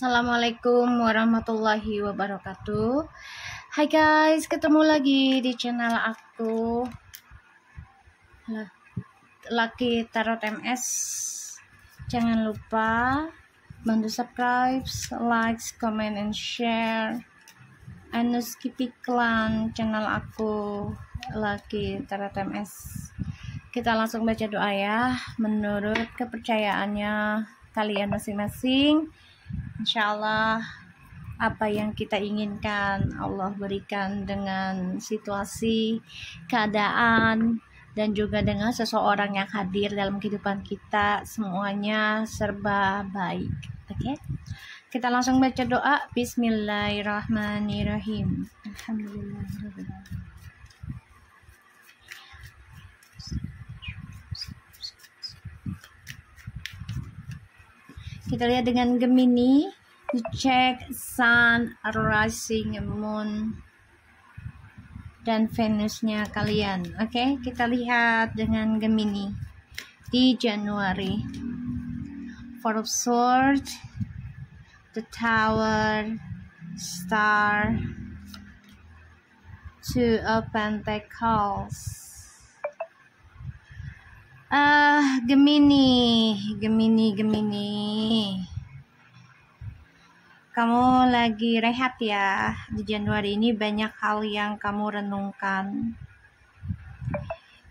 Assalamualaikum warahmatullahi wabarakatuh. Hai guys, ketemu lagi di channel aku Lucky Tarot MS. Jangan lupa bantu subscribe, like, comment, and share, and no skip iklan channel aku Lucky Tarot MS. Kita langsung baca doa ya, menurut kepercayaannya kalian masing-masing. Insyaallah apa yang kita inginkan Allah berikan dengan situasi, keadaan, dan juga dengan seseorang yang hadir dalam kehidupan kita, semuanya serba baik. Oke? Kita langsung baca doa. Bismillahirrahmanirrahim. Alhamdulillahirrahmanirrahim. Kita lihat dengan Gemini, dicek Sun, Rising, Moon, dan Venusnya kalian. Oke, kita lihat dengan Gemini di Januari. Four of Swords, the Tower, Star, Two of Pentacles. Gemini. Kamu lagi rehat ya. Di Januari ini banyak hal yang kamu renungkan.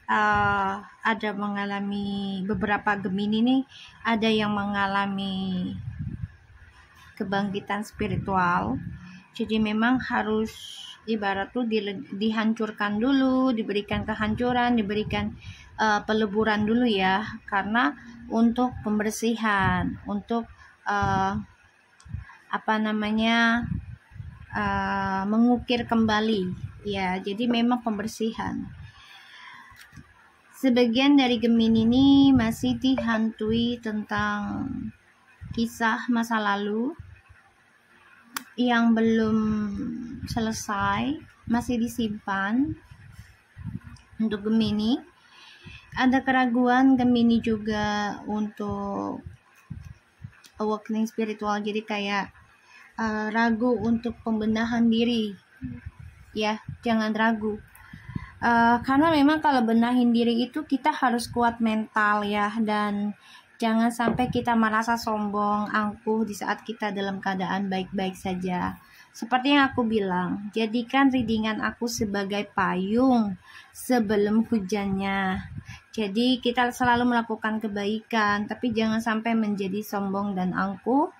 Ada mengalami, beberapa Gemini nih, ada yang mengalami kebangkitan spiritual. Jadi memang harus ibarat tuh dihancurkan dulu, diberikan kehancuran, diberikan peleburan dulu ya, karena untuk pembersihan, untuk mengukir kembali ya. Jadi memang pembersihan. Sebagian dari Gemini ini masih dihantui tentang kisah masa lalu yang belum selesai, masih disimpan. Untuk Gemini ada keraguan Gemini juga untuk awakening spiritual. Jadi kayak ragu untuk pembenahan diri ya, jangan ragu. Karena memang kalau benahin diri itu kita harus kuat mental ya, dan jangan sampai kita merasa sombong, angkuh di saat kita dalam keadaan baik-baik saja. Seperti yang aku bilang, jadikan readingan aku sebagai payung sebelum hujannya. Jadi kita selalu melakukan kebaikan, tapi jangan sampai menjadi sombong dan angkuh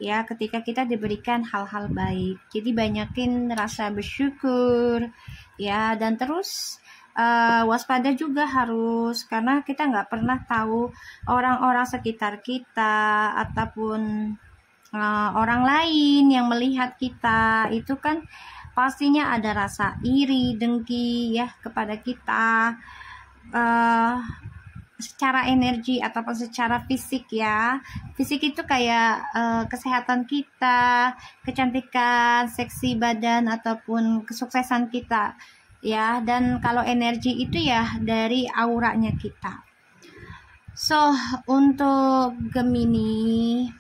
ya ketika kita diberikan hal-hal baik. Jadi banyakin rasa bersyukur ya, dan terus waspada juga harus, karena kita nggak pernah tahu orang-orang sekitar kita ataupun orang lain yang melihat kita itu kan pastinya ada rasa iri, dengki ya kepada kita, secara energi ataupun secara fisik ya. Fisik itu kayak kesehatan kita, kecantikan, seksi badan ataupun kesuksesan kita ya. Dan kalau energi itu ya dari auranya kita. So untuk Gemini,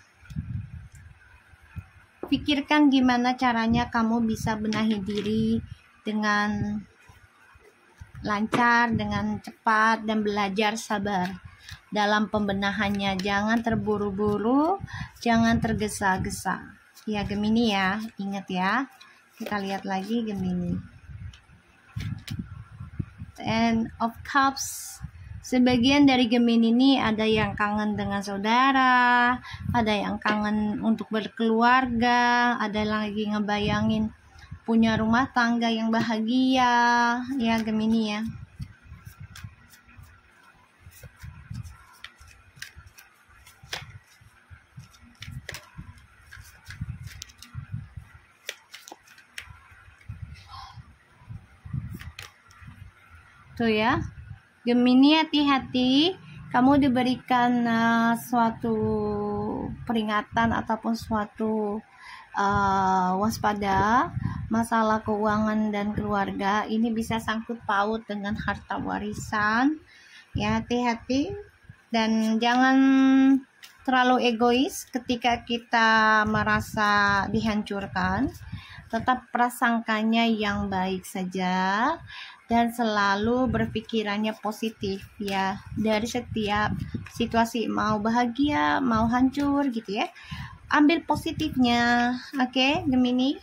pikirkan gimana caranya kamu bisa benahi diri dengan lancar, dengan cepat, dan belajar sabar dalam pembenahannya. Jangan terburu-buru, jangan tergesa-gesa ya Gemini ya. Ingat ya. Kita lihat lagi Gemini. Ten of Cups. Sebagian dari Gemini ini ada yang kangen dengan saudara, ada yang kangen untuk berkeluarga, ada lagi ngebayangin punya rumah tangga yang bahagia ya Gemini ya. Tuh ya Gemini, hati-hati, kamu diberikan suatu peringatan ataupun suatu waspada. Masalah keuangan dan keluarga ini bisa sangkut paut dengan harta warisan ya, hati-hati. Dan jangan terlalu egois ketika kita merasa dihancurkan. Tetap prasangkanya yang baik saja dan selalu berpikirannya positif ya, dari setiap situasi, mau bahagia mau hancur gitu ya, ambil positifnya. Oke, Gemini.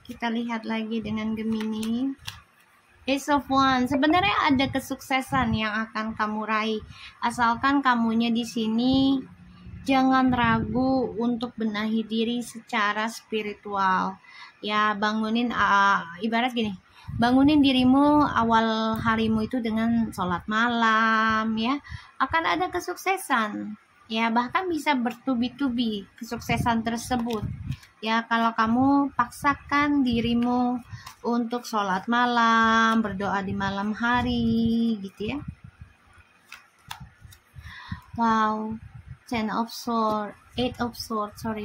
Kita lihat lagi dengan Gemini. Ace of Wands. Sebenarnya ada kesuksesan yang akan kamu raih, asalkan kamunya di sini jangan ragu untuk benahi diri secara spiritual. Ya, bangunin ibarat gini, bangunin dirimu awal harimu itu dengan sholat malam ya. Akan ada kesuksesan. Ya, bahkan bisa bertubi-tubi kesuksesan tersebut. Ya, kalau kamu paksakan dirimu untuk sholat malam, berdoa di malam hari gitu ya. Wow, 10 of Swords, 8 of Swords, sorry.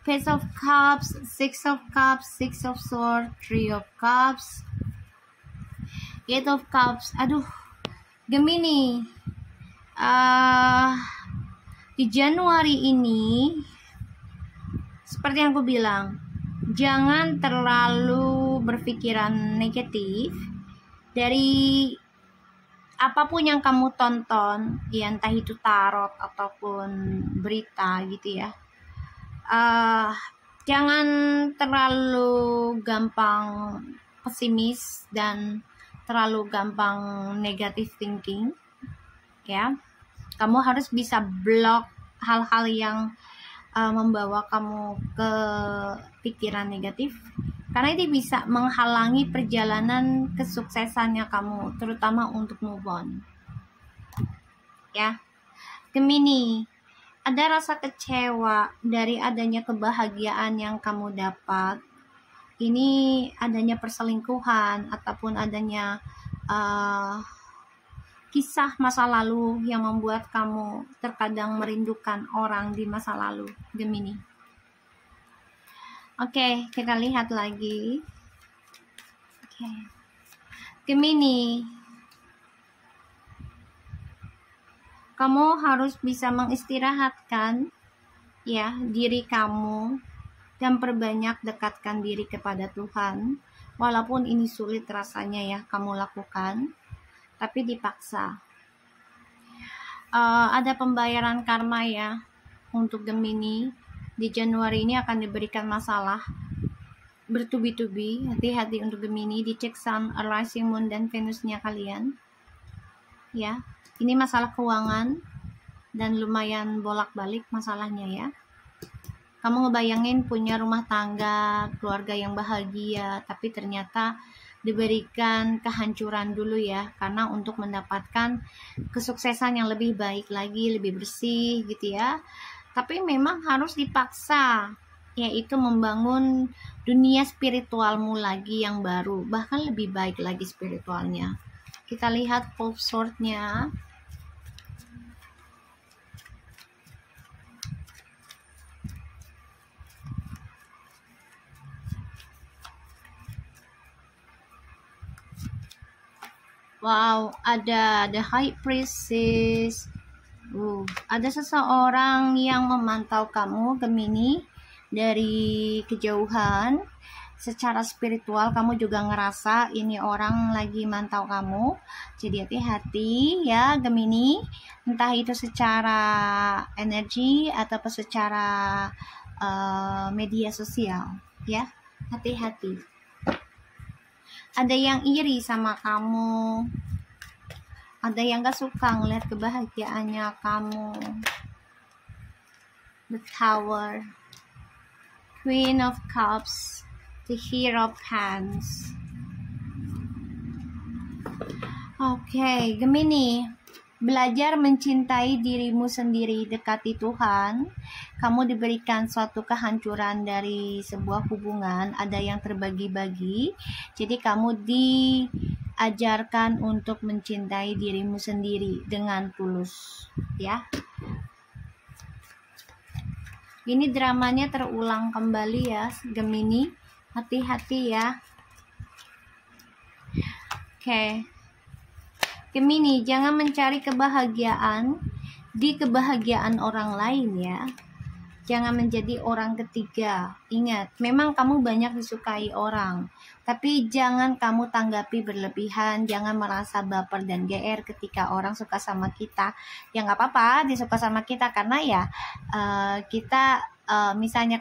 Page of Cups, 6 of Cups, 6 of Swords, 3 of Cups, 8 of Cups. Aduh, Gemini. Di Januari ini, seperti yang aku bilang, jangan terlalu berpikiran negatif dari apapun yang kamu tonton, ya entah itu tarot ataupun berita gitu ya. Jangan terlalu gampang pesimis dan terlalu gampang negative thinking ya. Kamu harus bisa blok hal-hal yang membawa kamu ke pikiran negatif, karena itu bisa menghalangi perjalanan kesuksesannya kamu, terutama untuk move on ya. Gemini, ada rasa kecewa dari adanya kebahagiaan yang kamu dapat. Ini adanya perselingkuhan ataupun adanya kisah masa lalu yang membuat kamu terkadang merindukan orang di masa lalu, Gemini. Oke, kita lihat lagi. Oke. Gemini, kamu harus bisa mengistirahatkan ya diri kamu dan perbanyak dekatkan diri kepada Tuhan. Walaupun ini sulit rasanya ya kamu lakukan, tapi dipaksa. Ada pembayaran karma ya untuk Gemini. Di Januari ini akan diberikan masalah bertubi-tubi. Hati-hati untuk Gemini. Dicek Sun, Rising Moon, dan Venusnya kalian ya. Ini masalah keuangan dan lumayan bolak-balik masalahnya ya. Kamu ngebayangin punya rumah tangga, keluarga yang bahagia, tapi ternyata diberikan kehancuran dulu ya, karena untuk mendapatkan kesuksesan yang lebih baik lagi, lebih bersih gitu ya. Tapi memang harus dipaksa, yaitu membangun dunia spiritualmu lagi yang baru, bahkan lebih baik lagi spiritualnya. Kita lihat Four Swords-nya. Wow, ada The High Priestess. Ada seseorang yang memantau kamu, Gemini, dari kejauhan. Secara spiritual kamu juga ngerasa ini orang lagi mantau kamu. Jadi hati-hati ya, Gemini. Entah itu secara energi atau secara media sosial ya. Hati-hati. Ada yang iri sama kamu, ada yang gak suka ngeliat kebahagiaannya kamu. The Tower, Queen of Cups, the Hero of Hands. Oke, Gemini, belajar mencintai dirimu sendiri, dekati Tuhan. Kamu diberikan suatu kehancuran dari sebuah hubungan, ada yang terbagi-bagi. Jadi kamu diajarkan untuk mencintai dirimu sendiri dengan tulus, ya. Ini dramanya terulang kembali ya, Gemini. Hati-hati ya. Oke. Gemini, jangan mencari kebahagiaan di kebahagiaan orang lain ya. Jangan menjadi orang ketiga. Ingat, memang kamu banyak disukai orang, tapi jangan kamu tanggapi berlebihan. Jangan merasa baper dan GR ketika orang suka sama kita. Ya nggak apa-apa disuka sama kita, karena ya kita misalnya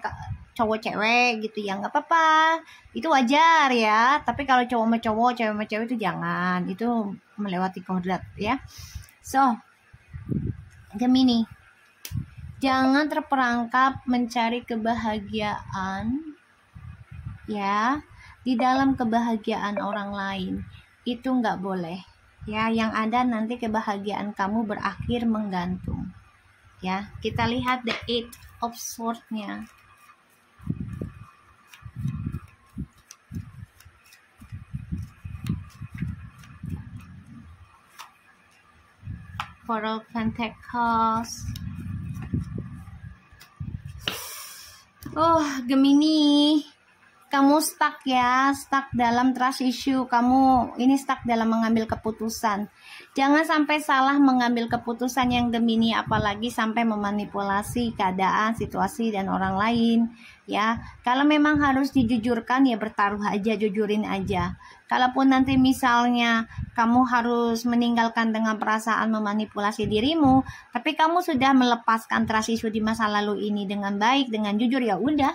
cowok cewek gitu ya, nggak apa-apa, itu wajar ya. Tapi kalau cowok sama cowok, cewek sama cewek itu jangan, itu melewati kodrat ya. So Gemini, jangan terperangkap mencari kebahagiaan ya di dalam kebahagiaan orang lain. Itu nggak boleh ya. Yang ada nanti kebahagiaan kamu berakhir menggantung ya. Kita lihat the Eight of Swords-nya. Four of Pentacles. Oh, Gemini, kamu stuck ya, stuck dalam trust issue. Kamu ini stuck dalam mengambil keputusan. Jangan sampai salah mengambil keputusan yang Gemini, apalagi sampai memanipulasi keadaan, situasi, dan orang lain ya. Kalau memang harus dijujurkan ya bertaruh aja, jujurin aja. Kalaupun nanti misalnya kamu harus meninggalkan dengan perasaan memanipulasi dirimu, tapi kamu sudah melepaskan trust issue di masa lalu ini dengan baik, dengan jujur, ya udah.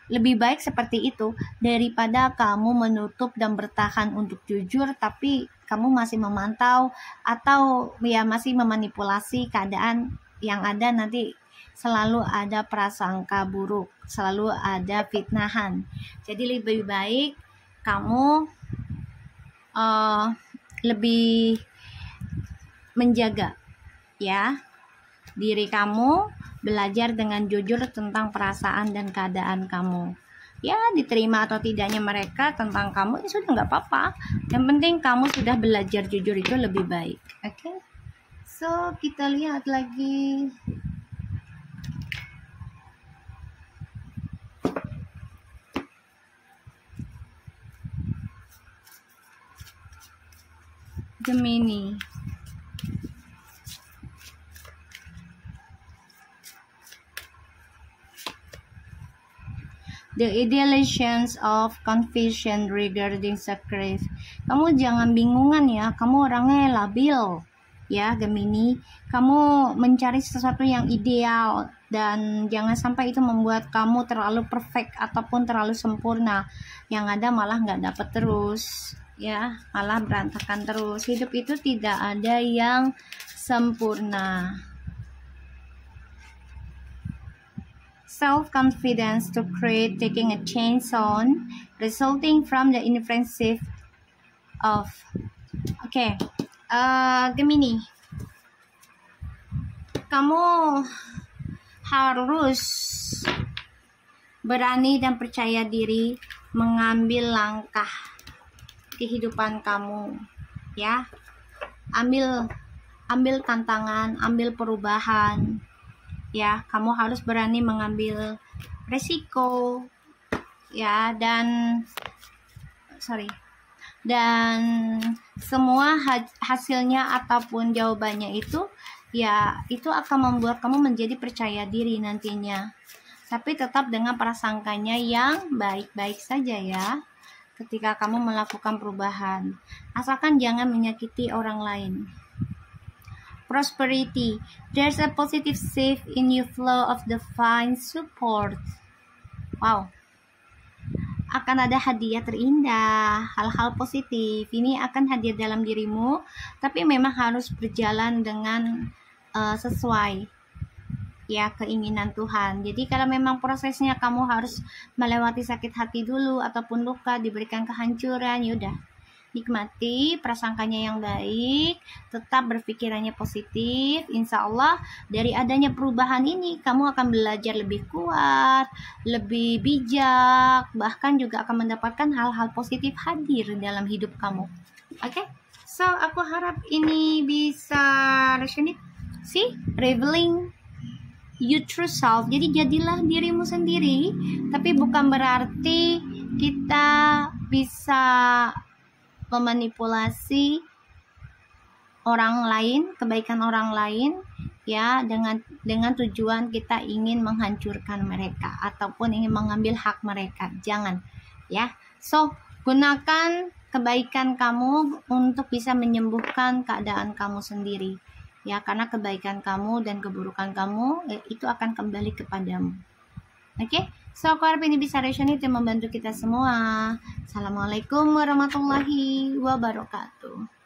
Lebih baik seperti itu daripada kamu menutup dan bertahan untuk jujur, tapi kamu masih memantau atau ya masih memanipulasi keadaan. Yang ada nanti selalu ada prasangka buruk, selalu ada fitnahan. Jadi lebih baik kamu lebih menjaga ya diri kamu, belajar dengan jujur tentang perasaan dan keadaan kamu. Ya, diterima atau tidaknya mereka tentang kamu, ya sudah, nggak apa-apa. Yang penting kamu sudah belajar jujur, itu lebih baik. Oke? So, kita lihat lagi. Gemini. The idealizations of confusion regarding sacrifice. Kamu jangan bingungan ya, kamu orangnya labil ya Gemini. Kamu mencari sesuatu yang ideal dan jangan sampai itu membuat kamu terlalu perfect ataupun terlalu sempurna. Yang ada malah nggak dapet terus ya, malah berantakan terus. Hidup itu tidak ada yang sempurna. Self-confidence to create taking a change zone resulting from the influence of Gemini, kamu harus berani dan percaya diri mengambil langkah kehidupan kamu ya. Ambil tantangan, ambil perubahan ya. Kamu harus berani mengambil resiko ya, dan semua hasilnya ataupun jawabannya itu ya, itu akan membuat kamu menjadi percaya diri nantinya. Tapi tetap dengan prasangkanya yang baik-baik saja ya ketika kamu melakukan perubahan, asalkan jangan menyakiti orang lain. Prosperity, there's a positive shift in your flow of divine support. Wow, akan ada hadiah terindah, hal-hal positif ini akan hadir dalam dirimu, tapi memang harus berjalan dengan sesuai ya keinginan Tuhan. Jadi kalau memang prosesnya kamu harus melewati sakit hati dulu ataupun luka, diberikan kehancuran, yaudah, nikmati prasangkanya yang baik, tetap berpikirannya positif. Insya Allah dari adanya perubahan ini kamu akan belajar lebih kuat, lebih bijak, bahkan juga akan mendapatkan hal-hal positif hadir dalam hidup kamu. Oke? So aku harap ini bisa resonate. See? Revealing you true self. Jadi jadilah dirimu sendiri, tapi bukan berarti kita bisa memanipulasi orang lain, kebaikan orang lain, ya, dengan tujuan kita ingin menghancurkan mereka ataupun ingin mengambil hak mereka. Jangan, ya. So, gunakan kebaikan kamu untuk bisa menyembuhkan keadaan kamu sendiri, ya, karena kebaikan kamu dan keburukan kamu itu akan kembali kepadamu. Oke, so aku harap ini bisa resonate dan membantu kita semua. Assalamualaikum warahmatullahi wabarakatuh.